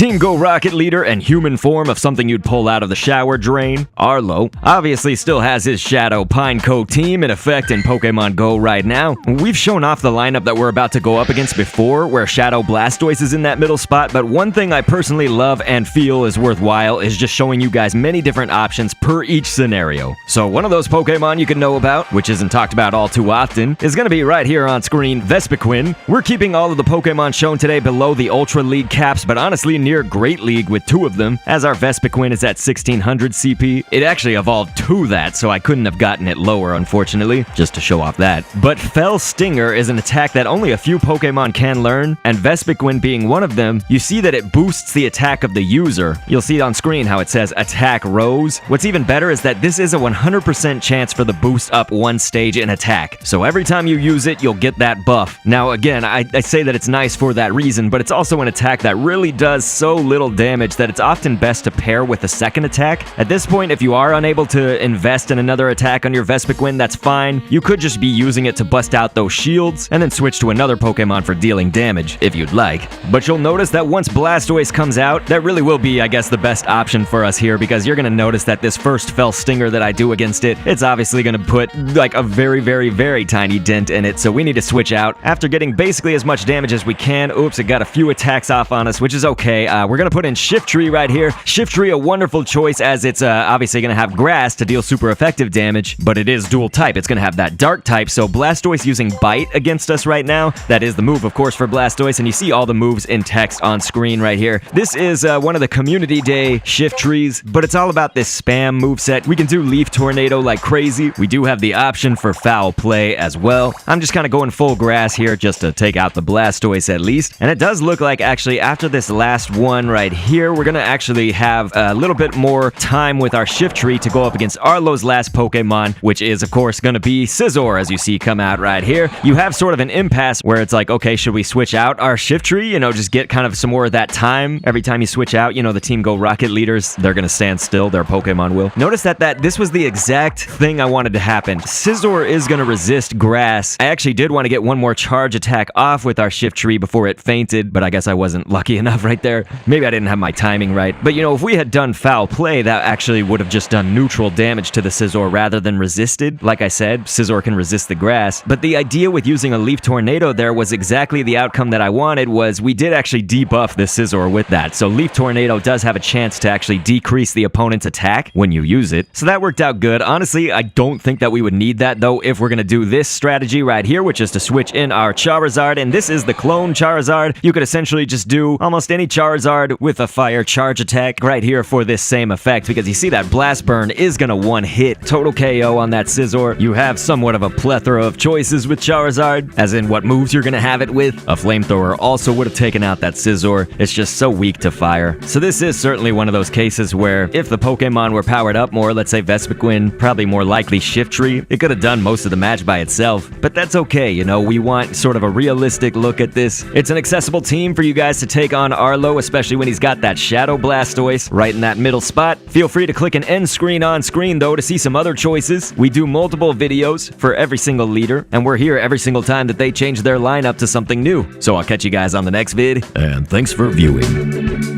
Team Go Rocket leader and human form of something you'd pull out of the shower drain, Arlo, obviously still has his Shadow Pineco team in effect in Pokemon Go right now. We've shown off the lineup that we're about to go up against before, where Shadow Blastoise is in that middle spot, but one thing I personally love and feel is worthwhile is just showing you guys many different options per each scenario. So one of those Pokemon you can know about, which isn't talked about all too often, is going to be right here on screen, Vespiquen. We're keeping all of the Pokemon shown today below the Ultra League caps, but honestly near Great League with 2 of them, as our Vespiquen is at 1600 CP. It actually evolved to that, so I couldn't have gotten it lower, unfortunately, just to show off that. But Fell Stinger is an attack that only a few Pokemon can learn, and Vespiquen being one of them, you see that it boosts the attack of the user. You'll see on screen how it says attack rose. What's even better is that this is a 100% chance for the boost up 1 stage in attack. So every time you use it, you'll get that buff. Now again, I say that it's nice for that reason, but it's also an attack that really does so little damage that it's often best to pair with a second attack. At this point, if you are unable to invest in another attack on your Vespiquen, that's fine. You could just be using it to bust out those shields, and then switch to another Pokemon for dealing damage, if you'd like. But you'll notice that once Blastoise comes out, that really will be, I guess, the best option for us here, because you're gonna notice that this first Fell Stinger that I do against it, it's obviously gonna put, like, a very tiny dent in it, so we need to switch out. After getting basically as much damage as we can, oops, it got a few attacks off on us, which is okay. We're gonna put in Shiftry right here. Shiftry, a wonderful choice, as it's obviously gonna have grass to deal super effective damage, but it is dual type. It's gonna have that dark type, so Blastoise using Bite against us right now. That is the move, of course, for Blastoise, and you see all the moves in text on screen right here. This is one of the Community Day Shiftrys, but it's all about this spam moveset. We can do Leaf Tornado like crazy. We do have the option for Foul Play as well. I'm just kind of going full grass here just to take out the Blastoise at least, and it does look like actually after this last one right here, we're gonna actually have a little bit more time with our Shiftry to go up against Arlo's last Pokemon, which is of course gonna be Scizor, as you see come out right here. You have sort of an impasse where it's like, okay, should we switch out our Shiftry, you know, just get kind of some more of that time. Every time you switch out, you know, the Team Go Rocket leaders, they're gonna stand still, their Pokemon will. Notice that this was the exact thing I wanted to happen. Scizor is gonna resist grass. I actually did want to get one more charge attack off with our Shiftry before it fainted, but I guess I wasn't lucky enough right there. Maybe I didn't have my timing right. But you know, if we had done Foul Play, that actually would have just done neutral damage to the Scizor rather than resisted. Like I said, Scizor can resist the grass. But the idea with using a Leaf Tornado there was exactly the outcome that I wanted. Was we did actually debuff the Scizor with that. So Leaf Tornado does have a chance to actually decrease the opponent's attack when you use it. So that worked out good. Honestly, I don't think that we would need that though if we're gonna do this strategy right here, which is to switch in our Charizard, and this is the clone Charizard. You could essentially just do almost any Charizard with a fire charge attack right here for this same effect, because you see that Blast Burn is gonna one-hit total KO on that Scizor. You have somewhat of a plethora of choices with Charizard, as in what moves you're gonna have it with. A Flamethrower also would have taken out that Scizor. It's just so weak to fire. So this is certainly one of those cases where if the Pokemon were powered up more, let's say Vespiquen, probably more likely Shiftry, it could have done most of the match by itself. But that's okay, you know, we want sort of a realistic look at this. It's an accessible team for you guys to take on Arlo, especially when he's got that Shadow Blastoise right in that middle spot. Feel free to click an end screen on screen though to see some other choices. We do multiple videos for every single leader, and we're here every single time that they change their lineup to something new. So I'll catch you guys on the next vid, and thanks for viewing.